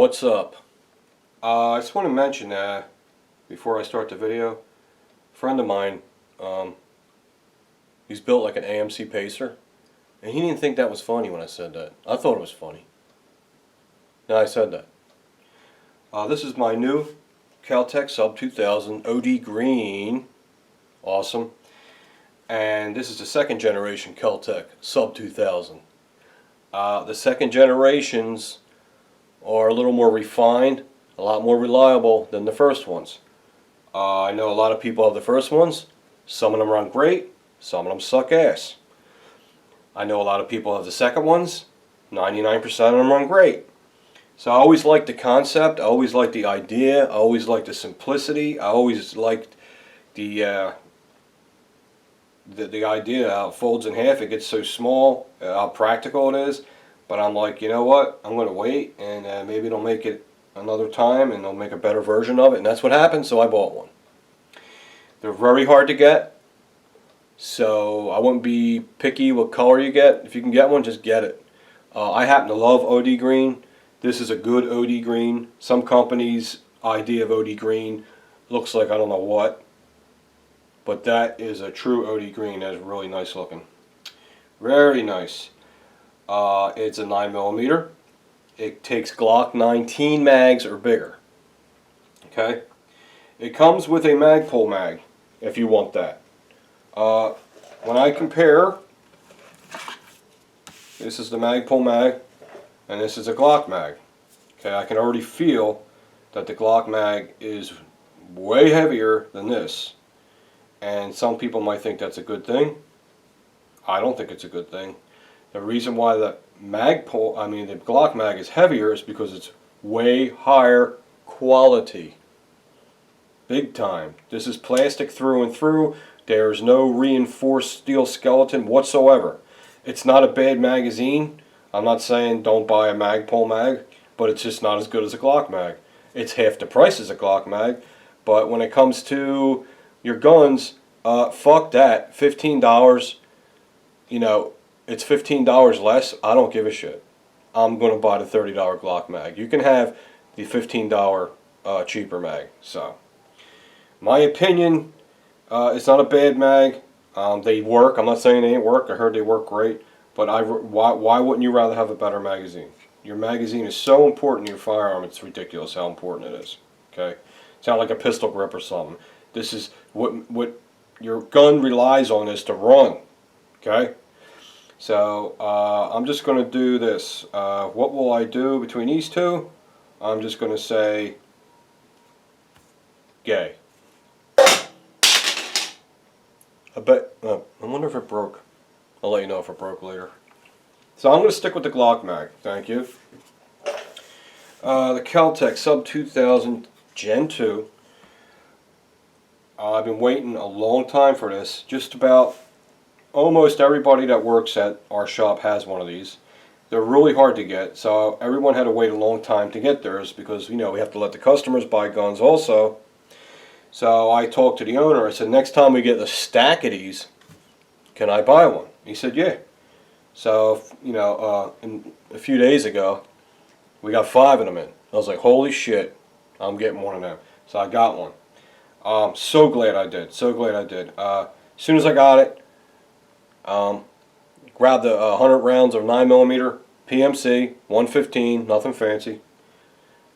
What's up? I just want to mention before I start the video, a friend of mine, he's built like an AMC Pacer, and he didn't think that was funny when I said that. I thought it was funny. Now I said that. This is my new Caltech Sub 2000 OD Green. Awesome. And this is the second generation Caltech Sub 2000. The second generations are a little more refined, a lot more reliable than the first ones. I know a lot of people have the first ones. Some of them run great, some of them suck ass. I know a lot of people have the second ones. 99% of them run great. So I always liked the concept, I always liked the idea, I always liked the simplicity, I always liked the idea how it folds in half, it gets so small, how practical it is. But I'm like, you know what, I'm going to wait, and maybe they'll make it another time, and they'll make a better version of it, and that's what happened, so I bought one. They're very hard to get, so I wouldn't be picky what color you get. If you can get one, just get it. I happen to love OD Green. This is a good OD Green. Some companies' idea of OD Green looks like I don't know what, but that is a true OD Green. That is really nice looking. Very nice. It's a 9mm. It takes Glock 19 mags or bigger. Okay? It comes with a Magpul mag, if you want that. When I compare, this is the Magpul mag, and this is a Glock mag. Okay, I can already feel that the Glock mag is way heavier than this. And some people might think that's a good thing. I don't think it's a good thing. The reason why the the Glock mag is heavier is because it's way higher quality. Big time. This is plastic through and through. There's no reinforced steel skeleton whatsoever. It's not a bad magazine. I'm not saying don't buy a Magpul mag, but it's just not as good as a Glock mag. It's half the price as a Glock mag, but when it comes to your guns, fuck that. $15, you know, it's $15 less. I don't give a shit. I'm going to buy the $30 Glock mag. You can have the $15 cheaper mag. So, my opinion, it's not a bad mag. They work. I'm not saying they ain't work. I heard they work great. But why wouldn't you rather have a better magazine? Your magazine is so important to your firearm, it's ridiculous how important it is. Okay? It's not like a pistol grip or something. This is what your gun relies on is to run. Okay? So, I'm just going to do this. What will I do between these two? I'm just going to say, gay. I wonder if it broke. I'll let you know if it broke later. So I'm going to stick with the Glock mag. Thank you. The Caltech Sub 2000 Gen 2. I've been waiting a long time for this. Just about almost everybody that works at our shop has one of these. They're really hard to get, so everyone had to wait a long time to get theirs because, you know, we have to let the customers buy guns also. So I talked to the owner. I said, next time we get a stack of these, can I buy one? He said, yeah. So, you know, a few days ago, we got 5 of them in. I was like, holy shit, I'm getting one of them. So I got one. So glad I did. So glad I did. As soon as I got it, grabbed the 100 rounds of 9mm PMC, 115, nothing fancy,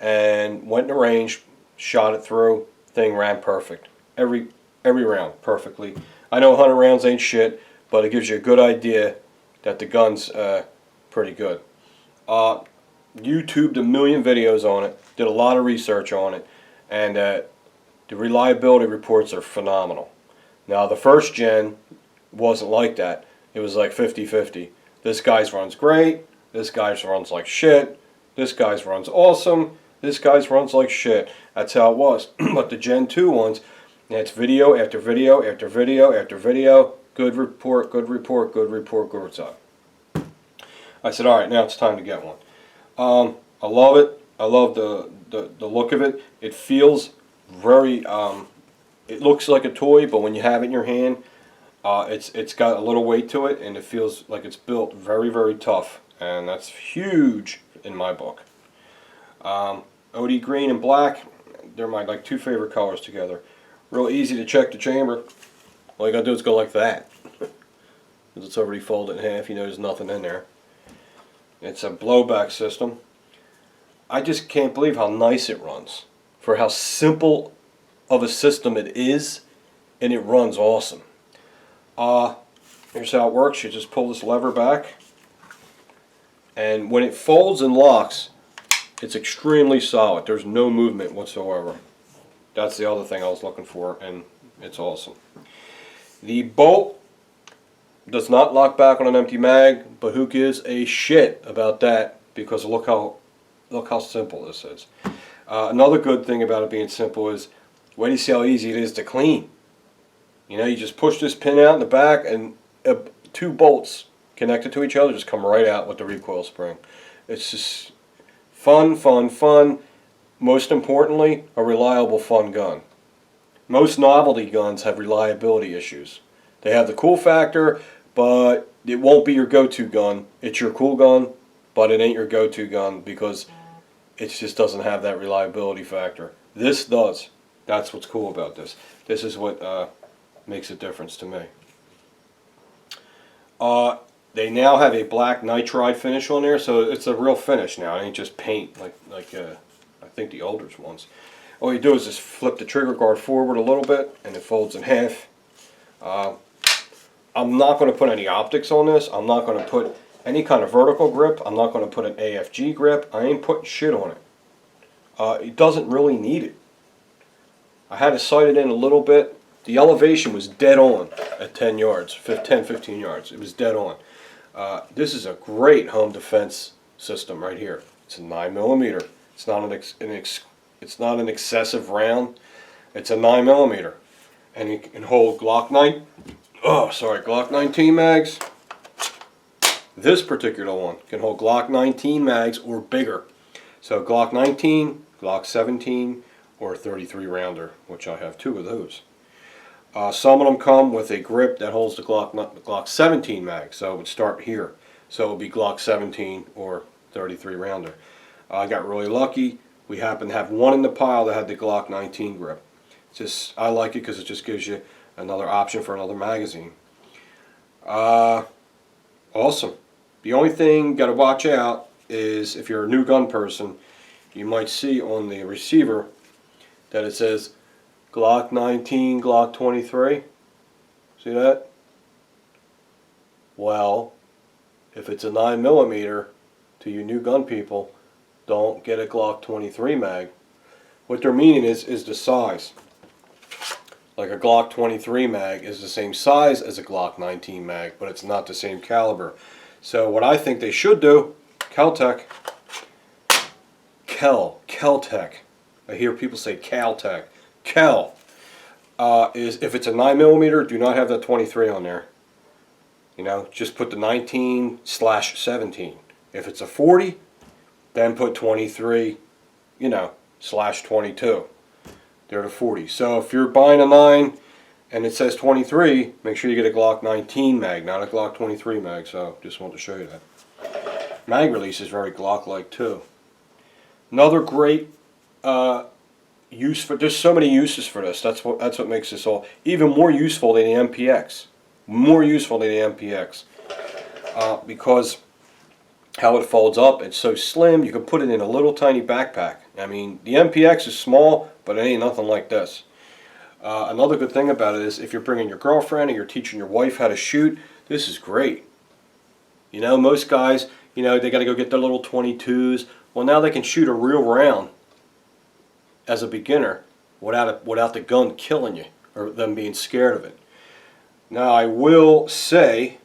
and went in the range, shot it through. Thing ran perfect. Every round perfectly. I know 100 rounds ain't shit, but it gives you a good idea that the gun's pretty good. YouTubed a million videos on it, did a lot of research on it, and the reliability reports are phenomenal. Now the first gen wasn't like that. It was like 50-50. This guy's runs great, this guy's runs like shit, this guy's runs awesome, this guy's runs like shit. That's how it was. But the Gen 2 ones, it's video after video after video after video. Good report, good report, good report, good report. I said, alright, now it's time to get one. I love it. I love the look of it. It feels very, it looks like a toy, but when you have it in your hand, it's got a little weight to it, and it feels like it's built very, very tough. And that's huge in my book. OD green and black, they're my like two favorite colors together. Real easy to check the chamber. All you gotta do is go like that. Because it's already folded in half, you know there's nothing in there. It's a blowback system. I just can't believe how nice it runs. For how simple of a system it is, and it runs awesome. Here's how it works. You just pull this lever back, and when it folds and locks, it's extremely solid. There's no movement whatsoever. That's the other thing I was looking for, and it's awesome. The bolt does not lock back on an empty mag, but who gives a shit about that, because look how simple this is. Another good thing about it being simple is, wait till you see how easy it is to clean. You know, you just push this pin out in the back, and two bolts connected to each other just come right out with the recoil spring. It's just fun, fun, fun. Most importantly, a reliable, fun gun. Most novelty guns have reliability issues. They have the cool factor, but it won't be your go-to gun. It's your cool gun, but it ain't your go-to gun because it just doesn't have that reliability factor. This does. That's what's cool about this. This is what makes a difference to me. They now have a black nitride finish on there, so it's a real finish now. It ain't just paint like I think the older ones. All you do is just flip the trigger guard forward a little bit, and it folds in half. I'm not going to put any optics on this. I'm not going to put any kind of vertical grip. I'm not going to put an AFG grip. I ain't putting shit on it. It doesn't really need it. I had to sight it in a little bit. The elevation was dead on at 10 yards, 10, 15 yards. It was dead on. This is a great home defense system right here. It's a 9mm. It's not an excessive round. It's a 9mm, and it can hold Glock 19 mags. This particular one can hold Glock 19 mags or bigger. So Glock 19, Glock 17, or 33 rounder, which I have two of those. Some of them come with a grip that holds the Glock 17 mag, so it would start here. So it would be Glock 17 or 33 rounder. I got really lucky. We happen to have one in the pile that had the Glock 19 grip. I like it because it just gives you another option for another magazine. Awesome. The only thing you got to watch out is if you're a new gun person, you might see on the receiver that it says Glock 19, Glock 23. See that? Well, if it's a 9mm, to you new gun people, don't get a Glock 23 mag. What they're meaning is the size. Like a Glock 23 mag is the same size as a Glock 19 mag, but it's not the same caliber. So what I think they should do, Keltec, I hear people say Caltech. Is if it's a 9mm, do not have that 23 on there. You know, just put the 19/17. If it's a 40, then put 23, you know, /22. They're the 40. So if you're buying a 9 and it says 23, make sure you get a Glock 19 mag, not a Glock 23 mag. So just wanted to show you that. Mag release is very Glock-like too. Another great use for, there's so many uses for this. That's what makes this all even more useful than the MPX. More useful than the MPX because how it folds up, it's so slim, you can put it in a little tiny backpack. I mean, the MPX is small, but it ain't nothing like this. Another good thing about it is if you're bringing your girlfriend or you're teaching your wife how to shoot, this is great. You know, most guys, you know, they got to go get their little 22s. Well, now they can shoot a real round as a beginner without the gun killing you or them being scared of it. Now, I will say,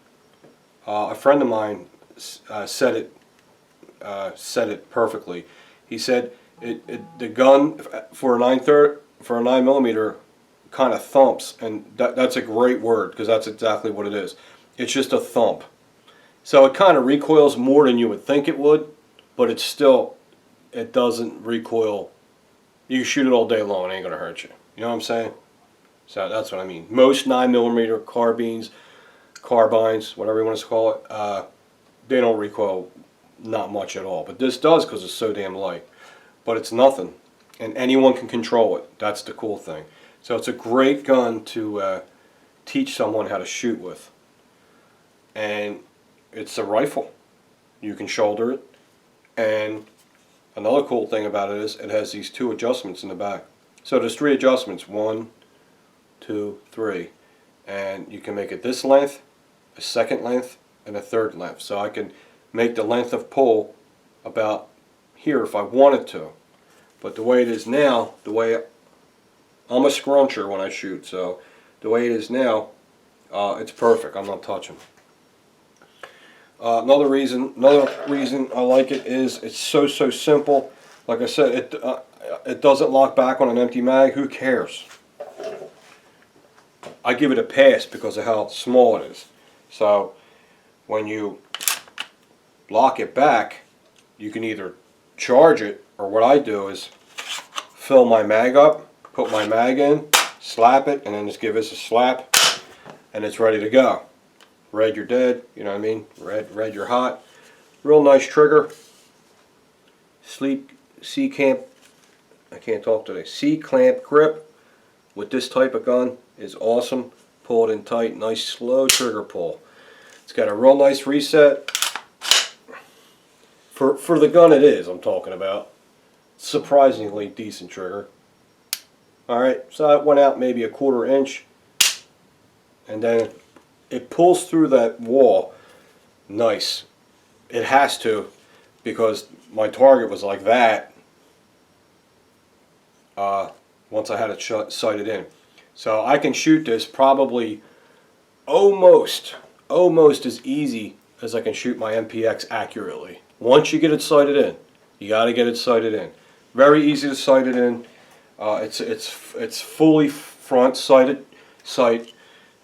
a friend of mine said it perfectly. He said the gun for a 9mm kind of thumps, and that's a great word because that's exactly what it is. It's just a thump. So it kind of recoils more than you would think it would, but it doesn't recoil. You can shoot it all day long, it ain't gonna hurt you. You know what I'm saying? So that's what I mean. Most 9mm carbines, whatever you want to call it, they don't recoil not much at all. But this does because it's so damn light. but it's nothing, and anyone can control it. That's the cool thing. So it's a great gun to teach someone how to shoot with. And it's a rifle. You can shoulder it. And another cool thing about it is it has these 2 adjustments in the back. So there's 3 adjustments. 1, 2, 3. And you can make it this length, a second length, and a third length. So I can make the length of pull about here if I wanted to. But the way it is now, I'm a scruncher when I shoot, so the way it is now, it's perfect. I'm not touching. Another reason I like it is it's so simple. Like I said, it doesn't lock back on an empty mag. Who cares? I give it a pass because of how small it is. So when you lock it back, you can either charge it, or what I do is fill my mag up, put my mag in, slap it, and then just give this a slap, and it's ready to go. Red, you're dead. You know what I mean? Red, you're hot. Real nice trigger. C-clamp. I can't talk today. C-clamp grip with this type of gun is awesome. Pull it in tight. Nice slow trigger pull. It's got a real nice reset. For the gun it is, I'm talking about. Surprisingly decent trigger. Alright, so that went out maybe a 1/4 inch. And then it pulls through that wall nice. It has to, because my target was like that once I had it sighted in. So I can shoot this probably almost as easy as I can shoot my MPX accurately. Once you get it sighted in, you got to get it sighted in. Very easy to sight it in. It's fully front sighted sight.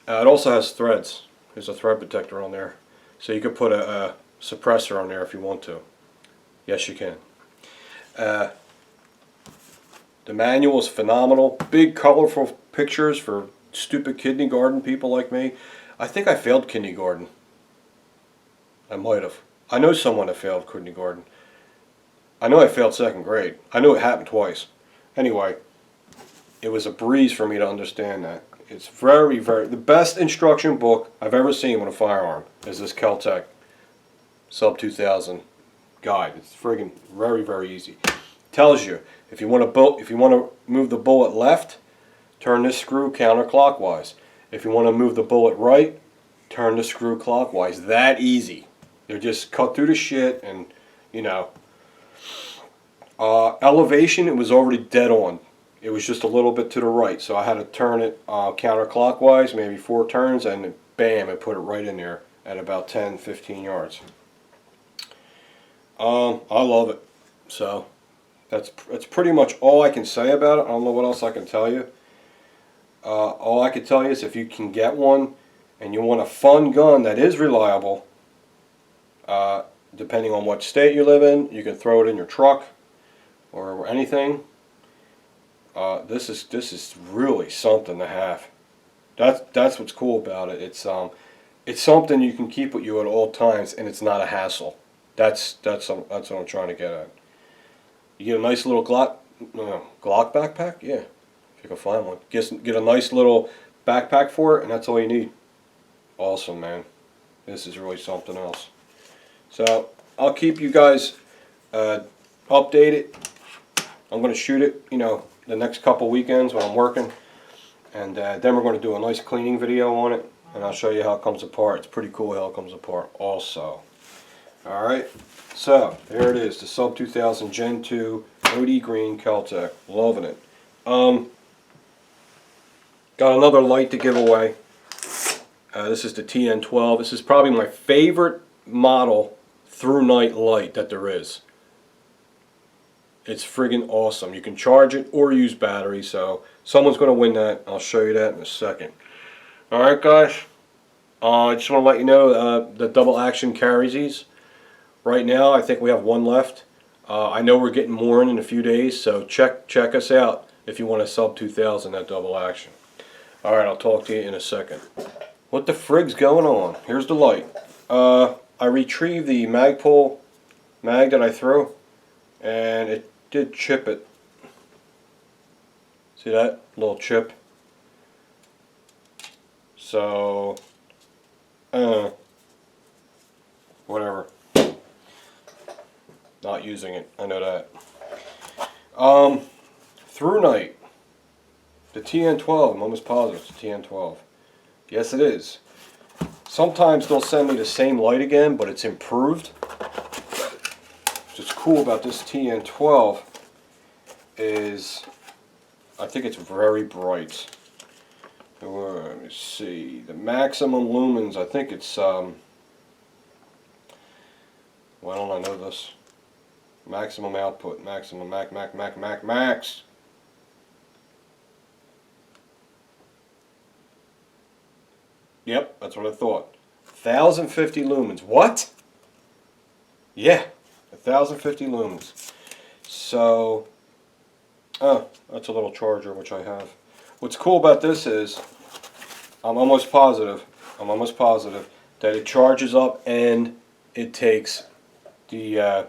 It also has threads. There's a thread protector on there, so you could put a suppressor on there if you want to. Yes, you can. The manual is phenomenal. Big, colorful pictures for stupid kindergarten people like me. I think I failed kindergarten. I might have. I know someone that failed kindergarten. I know I failed 2nd grade. I know it happened twice. Anyway, it was a breeze for me to understand that. It's the best instruction book I've ever seen with a firearm is this Kel-Tec Sub 2000 guide. It's friggin' very easy. Tells you if you want to move the bullet left, turn this screw counterclockwise. If you want to move the bullet right, turn the screw clockwise. That easy. They're just cut through the shit, and you know. Elevation, it was already dead on. It was just a little bit to the right, so I had to turn it counterclockwise, maybe 4 turns, and bam, it put it right in there at about 10-15 yards. I love it. So that's pretty much all I can say about it. I don't know what else I can tell you. All I can tell you is if you can get one and you want a fun gun that is reliable, depending on what state you live in, you can throw it in your truck or anything. This is really something to have. That's what's cool about it. It's something you can keep with you at all times, and it's not a hassle. That's what I'm trying to get at. You get a nice little Glock backpack, yeah, if you can find one. Get a nice little backpack for it, and that's all you need. Awesome, man. This is really something else. So I'll keep you guys updated. I'm going to shoot it, the next couple weekends when I'm working, and then we're going to do a nice cleaning video on it, and I'll show you how it comes apart. It's pretty cool how it comes apart also. Alright, so there it is, the Sub 2000 Gen 2 OD Green Kel-Tec. Loving it. Got another light to give away. This is the TN12. This is probably my favorite model through night light that there is. It's friggin' awesome. You can charge it or use battery, so someone's going to win that. I'll show you that in a second. Alright guys, I just want to let you know the double action carries these. Right now I think we have one left. I know we're getting more in a few days, so check us out if you want a Sub 2000 that double action. Alright, I'll talk to you in a second. What the frig's going on? Here's the light. I retrieved the Magpul mag that I threw, and did chip it. See that little chip? So, whatever. Not using it. I know that. Through night. The TN12. I'm almost positive it's the TN12. Yes, it is. Sometimes they'll send me the same light again, but it's improved. What's cool about this TN12 is I think it's very bright. Let me see. The maximum lumens, I think it's, why don't I know this? Maximum output, maximum, max. Yep, that's what I thought. 1,050 lumens. What? Yeah, 1,050 lumens. So, that's a little charger which I have. What's cool about this is, I'm almost positive that it charges up and it takes the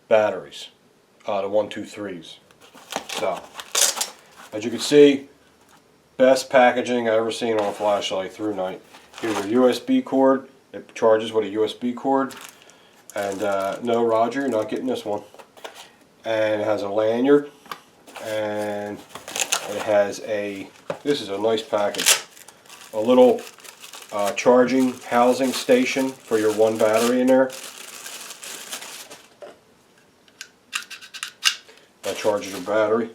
batteries, the 123s. So, as you can see, best packaging I've ever seen on a flashlight through night. Here's your USB cord. It charges with a USB cord. And no, Roger, you're not getting this one. And it has a lanyard. And it has a, this is a nice package, a little charging housing station for your one battery in there. That charges your battery.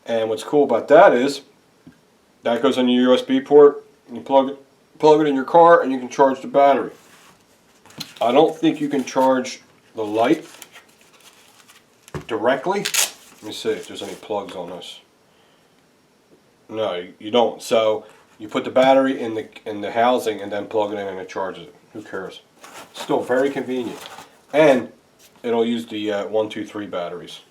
And what's cool about that is, that goes on your USB port, you plug it in your car and you can charge the battery. I don't think you can charge the light directly. Let me see if there's any plugs on this. No, you don't. So you put the battery in the housing and then plug it in and it charges it. Who cares? Still very convenient. And it'll use the 123 batteries.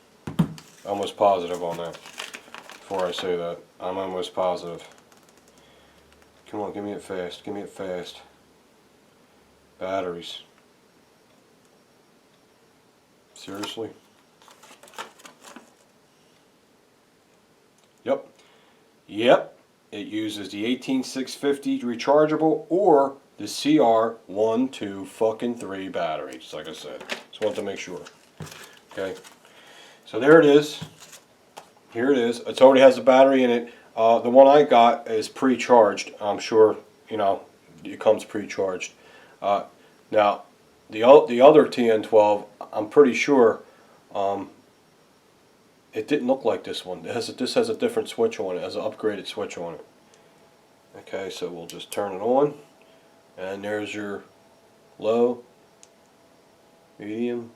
Almost positive on that. Before I say that, I'm almost positive. Come on, give me it fast. Give me it fast. Batteries. Seriously? Yep. Yep. It uses the 18650 rechargeable or the CR123 batteries, like I said. Just want to make sure. Okay. So there it is. Here it is. It already has a battery in it. The one I got is pre-charged. I'm sure, you know, it comes pre-charged. Now, the other TN12, I'm pretty sure it didn't look like this one. This has a different switch on it. It has an upgraded switch on it. Okay, so we'll just turn it on. And there's your low, medium,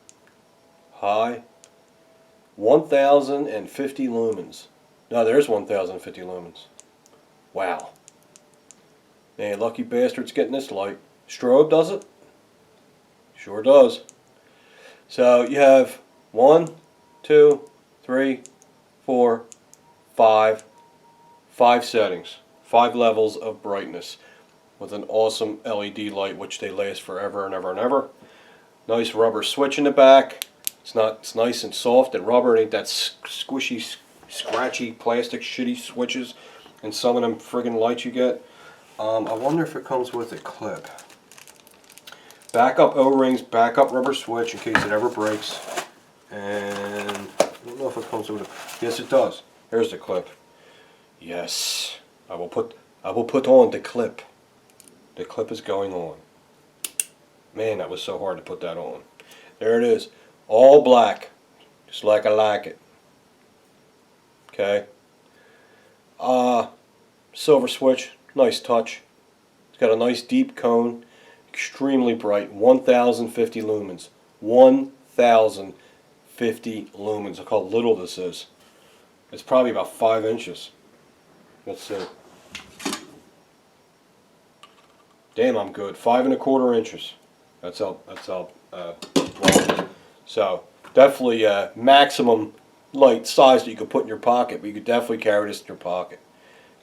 high. 1,050 lumens. No, there's 1,050 lumens. Wow. Man, lucky bastard's getting this light. Strobe, does it? Sure does. So you have 1, 2, 3, 4, 5 settings. 5 levels of brightness with an awesome LED light, which they last forever and ever and ever. Nice rubber switch in the back. It's nice and soft and rubber. It ain't that squishy, scratchy plastic shitty switches and some of them friggin' lights you get. I wonder if it comes with a clip. Backup O-rings, backup rubber switch in case it ever breaks. And I don't know if it comes with a, yes it does. Here's the clip. Yes. I will put on the clip. The clip is going on. Man, that was so hard to put that on. There it is. All black, just like I like it. Okay. Silver switch, nice touch. It's got a nice deep cone, extremely bright. 1,050 lumens. 1,050 lumens. Look how little this is. It's probably about 5 inches. Let's see. Damn, I'm good. 5 1/4 inches. That's how long it is. So definitely maximum light size that you could put in your pocket, but you could definitely carry this in your pocket.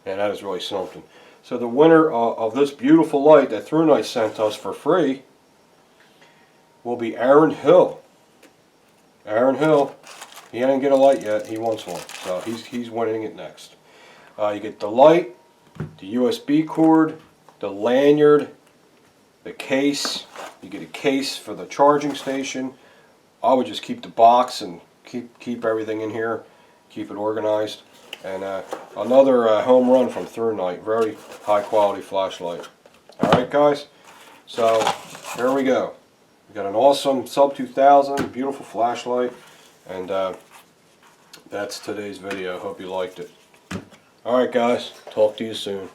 And that is really something. So the winner of this beautiful light that Through Night sent us for free will be Aaron Hill. Aaron Hill, He didn't get a light yet. He wants one, so he's winning it next. You get the light, the USB cord, the lanyard, the case. You get a case for the charging station. I would just keep the box and keep everything in here, keep it organized. And another home run from Through Night. Very high quality flashlight. Alright guys, so here we go. We got an awesome Sub 2000, beautiful flashlight, and that's today's video. Hope you liked it. Alright guys, talk to you soon.